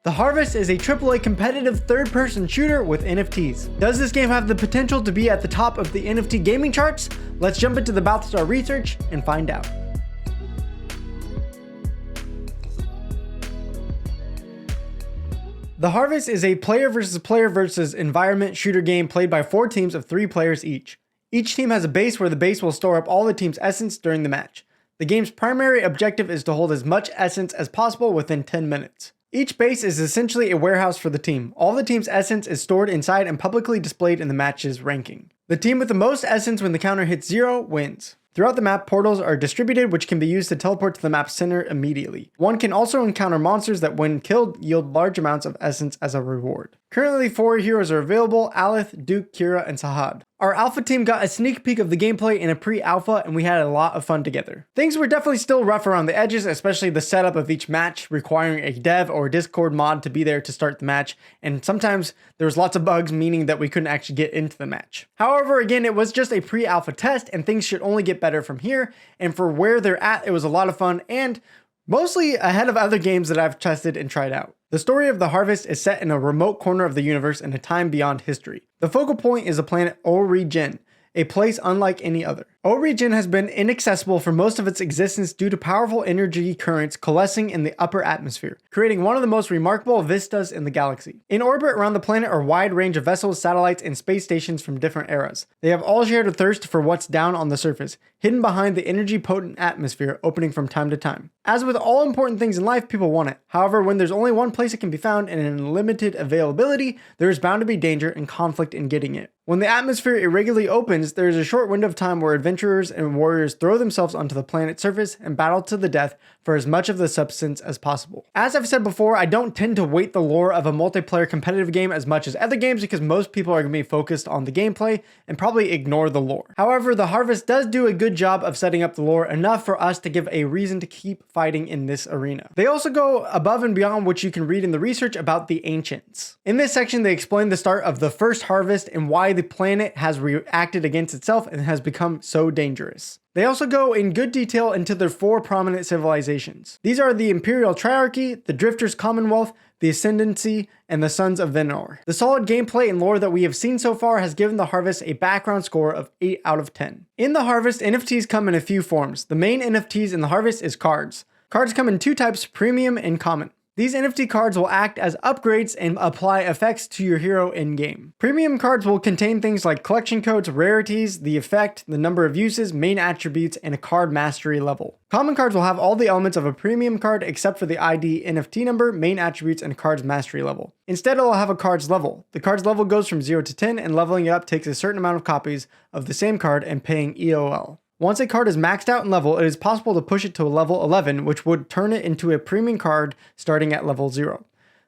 The Harvest is a AAA competitive third-person shooter with NFTs. Does this game have the potential to be at the top of the NFT gaming charts? Let's jump into the Balthazar research and find out. The Harvest is a player versus environment shooter game played by 4 teams of 3 players each. Each team has a base where the base will store up all the team's essence during the match. The game's primary objective is to hold as much essence as possible within 10 minutes. Each base is essentially a warehouse for the team. All the team's essence is stored inside and publicly displayed in the match's ranking. The team with the most essence when the counter hits 0 wins. Throughout the map, portals are distributed, which can be used to teleport to the map's center immediately. One can also encounter monsters that, when killed, yield large amounts of essence as a reward. Currently, 4 heroes are available: Alith, Duke, Kira, and Sahad. Our alpha team got a sneak peek of the gameplay in a pre-alpha, and we had a lot of fun together. Things were definitely still rough around the edges, especially the setup of each match, requiring a dev or Discord mod to be there to start the match, and sometimes there was lots of bugs, meaning that we couldn't actually get into the match. However, again, it was just a pre-alpha test, and things should only get better from here, and for where they're at, it was a lot of fun, and mostly ahead of other games that I've tested and tried out. The story of the Harvest is set in a remote corner of the universe in a time beyond history. The focal point is the planet Origin, a place unlike any other. Origin has been inaccessible for most of its existence due to powerful energy currents coalescing in the upper atmosphere, creating one of the most remarkable vistas in the galaxy. In orbit around the planet are a wide range of vessels, satellites, and space stations from different eras. They have all shared a thirst for what's down on the surface, hidden behind the energy-potent atmosphere opening from time to time. As with all important things in life, people want it. However, when there's only one place it can be found and in limited availability, there is bound to be danger and conflict in getting it. When the atmosphere irregularly opens, there is a short window of time where adventurers and warriors throw themselves onto the planet's surface and battle to the death for as much of the substance as possible. As I've said before, I don't tend to weight the lore of a multiplayer competitive game as much as other games because most people are going to be focused on the gameplay and probably ignore the lore. However, the Harvest does do a good job of setting up the lore enough for us to give a reason to keep fighting in this arena. They also go above and beyond what you can read in the research about the ancients. In this section, they explain the start of the first Harvest and why the planet has reacted against itself and has become so dangerous. They also go in good detail into their 4 prominent civilizations. These are the Imperial Triarchy, the Drifters Commonwealth, the Ascendancy, and the Sons of Venor. The solid gameplay and lore that we have seen so far has given the Harvest a background score of 8 out of 10. In the Harvest, NFTs come in a few forms. The main NFTs in the Harvest is cards. Cards come in 2 types, premium and common. These NFT cards will act as upgrades and apply effects to your hero in-game. Premium cards will contain things like collection codes, rarities, the effect, the number of uses, main attributes, and a card mastery level. Common cards will have all the elements of a premium card except for the ID NFT number, main attributes, and card's mastery level. Instead, it'll have a card's level. The card's level goes from 0 to 10, and leveling it up takes a certain amount of copies of the same card and paying EOL. Once a card is maxed out in level, it is possible to push it to a level 11, which would turn it into a premium card starting at level 0.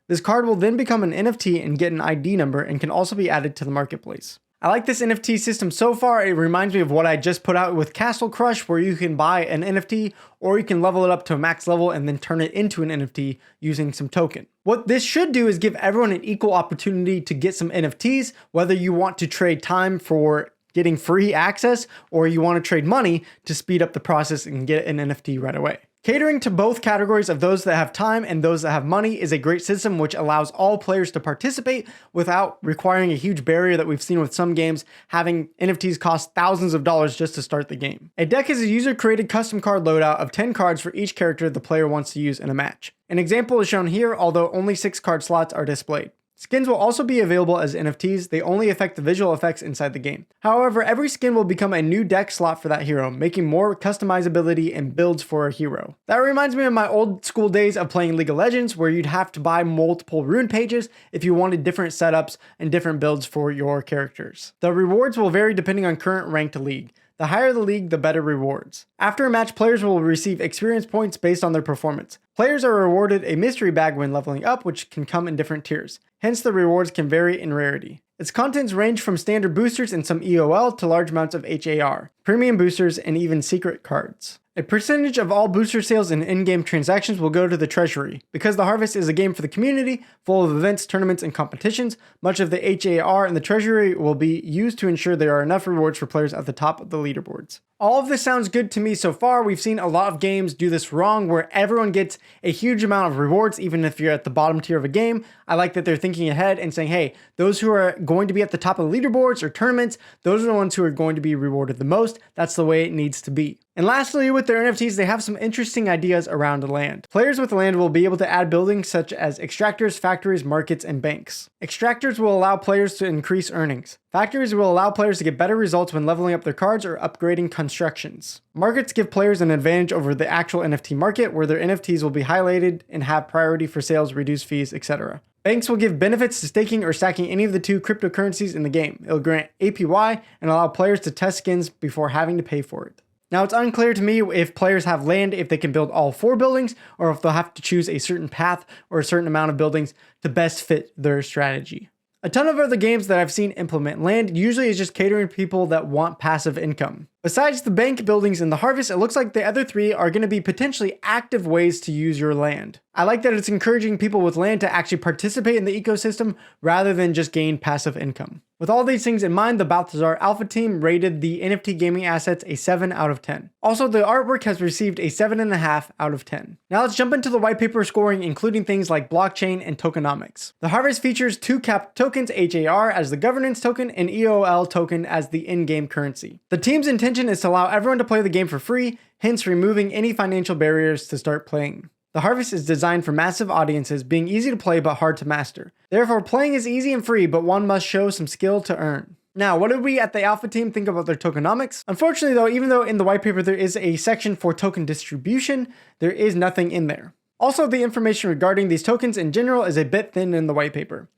This card will then become an NFT and get an ID number and can also be added to the marketplace. I like this NFT system so far. It reminds me of what I just put out with Castle Crush, where you can buy an NFT or you can level it up to a max level and then turn it into an NFT using some token. What this should do is give everyone an equal opportunity to get some NFTs, whether you want to trade time for getting free access, or you want to trade money to speed up the process and get an NFT right away. Catering to both categories of those that have time and those that have money is a great system which allows all players to participate without requiring a huge barrier that we've seen with some games having NFTs cost thousands of dollars just to start the game. A deck is a user-created custom card loadout of 10 cards for each character the player wants to use in a match. An example is shown here, although only 6 card slots are displayed. Skins will also be available as NFTs. They only affect the visual effects inside the game. However, every skin will become a new deck slot for that hero, making more customizability and builds for a hero. That reminds me of my old school days of playing League of Legends, where you'd have to buy multiple rune pages if you wanted different setups and different builds for your characters. The rewards will vary depending on current ranked league. The higher the league, the better rewards. After a match, players will receive experience points based on their performance. Players are rewarded a mystery bag when leveling up, which can come in different tiers. Hence, the rewards can vary in rarity. Its contents range from standard boosters and some EOL to large amounts of HAR, premium boosters, and even secret cards. A percentage of all booster sales and in-game transactions will go to the treasury. Because the Harvest is a game for the community, full of events, tournaments, and competitions, much of the HAR in the treasury will be used to ensure there are enough rewards for players at the top of the leaderboards. All of this sounds good to me so far. We've seen a lot of games do this wrong where everyone gets a huge amount of rewards, even if you're at the bottom tier of a game. I like that they're thinking ahead and saying, hey, those who are going to be at the top of the leaderboards or tournaments, those are the ones who are going to be rewarded the most. That's the way it needs to be. And lastly, with their NFTs, they have some interesting ideas around land. Players with land will be able to add buildings such as extractors, factories, markets, and banks. Extractors will allow players to increase earnings. Factories will allow players to get better results when leveling up their cards or upgrading constructions. Markets give players an advantage over the actual NFT market, where their NFTs will be highlighted and have priority for sales, reduced fees, etc. Banks will give benefits to staking or stacking any of the two cryptocurrencies in the game. It'll grant APY and allow players to test skins before having to pay for it. Now, it's unclear to me if players have land, if they can build all 4 buildings, or if they'll have to choose a certain path or a certain amount of buildings to best fit their strategy. A ton of other games that I've seen implement land usually is just catering to people that want passive income. Besides the bank buildings and the harvest, it looks like the other 3 are going to be potentially active ways to use your land. I like that it's encouraging people with land to actually participate in the ecosystem rather than just gain passive income. With all these things in mind, the Balthazar Alpha team rated the NFT gaming assets a 7 out of 10. Also, the artwork has received a 7.5 out of 10. Now let's jump into the white paper scoring, including things like blockchain and tokenomics. The harvest features 2 capped tokens, HAR as the governance token and EOL token as the in-game currency. The team's intention is to allow everyone to play the game for free, hence removing any financial barriers to start playing. The harvest is designed for massive audiences, being easy to play but hard to master. Therefore, playing is easy and free, but one must show some skill to earn. Now, what did we at the Alpha team think about their tokenomics? Unfortunately though, even though in the white paper there is a section for token distribution, there is nothing in there. Also, the information regarding these tokens in general is a bit thin in the white paper.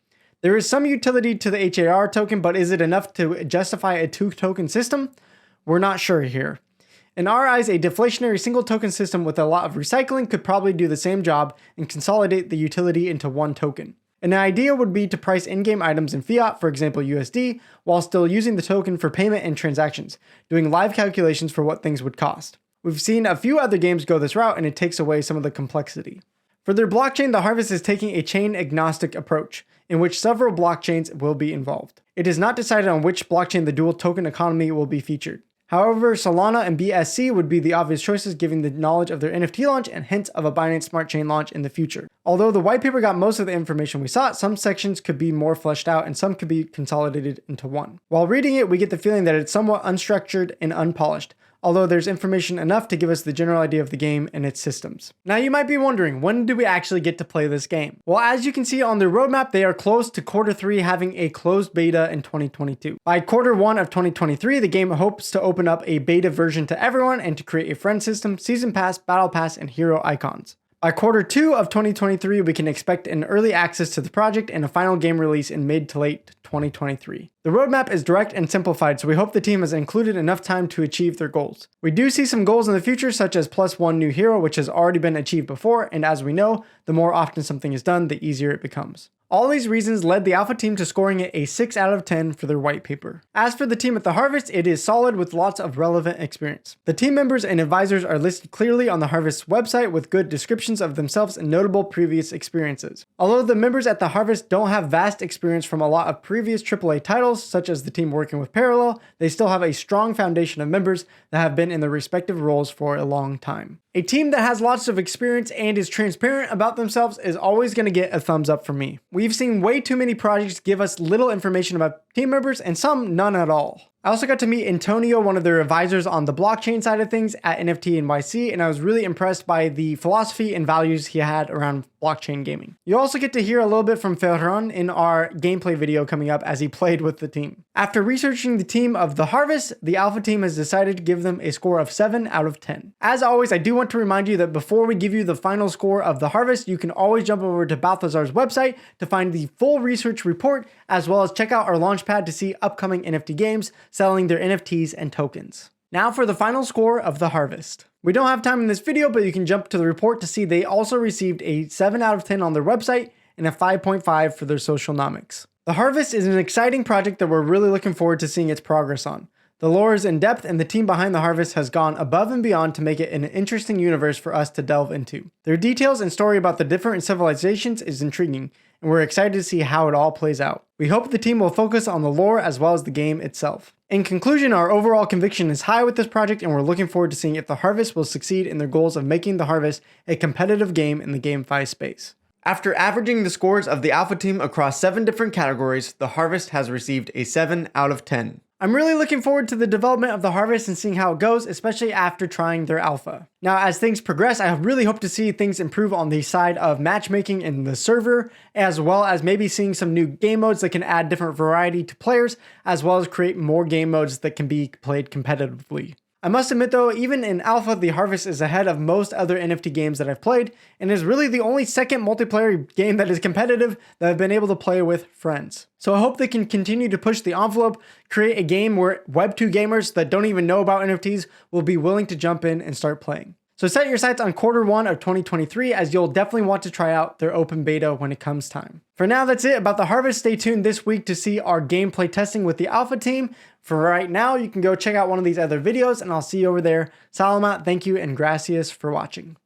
There is some utility to the HAR token, but is it enough to justify a 2-token system? We're not sure here. In our eyes, a deflationary single token system with a lot of recycling could probably do the same job and consolidate the utility into 1 token. An idea would be to price in-game items in fiat, for example USD, while still using the token for payment and transactions, doing live calculations for what things would cost. We've seen a few other games go this route and it takes away some of the complexity. For their blockchain, the harvest is taking a chain-agnostic approach, in which several blockchains will be involved. It is not decided on which blockchain the dual token economy will be featured. However, Solana and BSC would be the obvious choices given the knowledge of their NFT launch and hints of a Binance Smart Chain launch in the future. Although the white paper got most of the information we sought, some sections could be more fleshed out and some could be consolidated into one. While reading it, we get the feeling that it's somewhat unstructured and unpolished, although there's information enough to give us the general idea of the game and its systems. Now you might be wondering, when do we actually get to play this game? Well, as you can see on their roadmap, they are close to Q3 having a closed beta in 2022. By Q1 of 2023, the game hopes to open up a beta version to everyone and to create a friend system, season pass, battle pass, and hero icons. By Q2 of 2023, we can expect an early access to the project and a final game release in mid to late 2023. The roadmap is direct and simplified, so we hope the team has included enough time to achieve their goals. We do see some goals in the future, such as +1 new hero, which has already been achieved before, and as we know, the more often something is done, the easier it becomes. All these reasons led the Alpha team to scoring it a 6 out of 10 for their white paper. As for the team at the Harvest, it is solid with lots of relevant experience. The team members and advisors are listed clearly on the Harvest website with good descriptions of themselves and notable previous experiences. Although the members at the Harvest don't have vast experience from a lot of previous AAA titles, such as the team working with Parallel, they still have a strong foundation of members that have been in their respective roles for a long time. A team that has lots of experience and is transparent about themselves is always going to get a thumbs up from me. We've seen way too many projects give us little information about team members and some none at all. I also got to meet Antonio, one of their advisors on the blockchain side of things at NFT NYC, and I was really impressed by the philosophy and values he had around blockchain gaming. You also get to hear a little bit from Ferran in our gameplay video coming up as he played with the team. After researching the team of the Harvest, the Alpha team has decided to give them a score of 7 out of 10. As always, I do want to remind you that before we give you the final score of the Harvest, you can always jump over to Balthazar's website to find the full research report, as well as check out our launchpad to see upcoming NFT games selling their NFTs and tokens. Now for the final score of the Harvest. We don't have time in this video, but you can jump to the report to see they also received a 7 out of 10 on their website and a 5.5 for their socialnomics. The Harvest is an exciting project that we're really looking forward to seeing its progress on. The lore is in depth and the team behind the Harvest has gone above and beyond to make it an interesting universe for us to delve into. Their details and story about the different civilizations is intriguing, and we're excited to see how it all plays out. We hope the team will focus on the lore as well as the game itself. In conclusion, our overall conviction is high with this project, and we're looking forward to seeing if the Harvest will succeed in their goals of making the Harvest a competitive game in the GameFi space. After averaging the scores of the Alpha team across 7 different categories, the Harvest has received a 7 out of 10. I'm really looking forward to the development of the Harvest and seeing how it goes, especially after trying their alpha. Now, as things progress, I really hope to see things improve on the side of matchmaking in the server, as well as maybe seeing some new game modes that can add different variety to players, as well as create more game modes that can be played competitively. I must admit though, even in alpha, the Harvest is ahead of most other NFT games that I've played, and is really the only second multiplayer game that is competitive that I've been able to play with friends. So I hope they can continue to push the envelope, create a game where Web2 gamers that don't even know about NFTs will be willing to jump in and start playing. So set your sights on Q1 of 2023, as you'll definitely want to try out their open beta when it comes time. For now, that's it about the Harvest. Stay tuned this week to see our gameplay testing with the alpha team. For right now, you can go check out one of these other videos, and I'll see you over there. Salamat, thank you, and gracias for watching.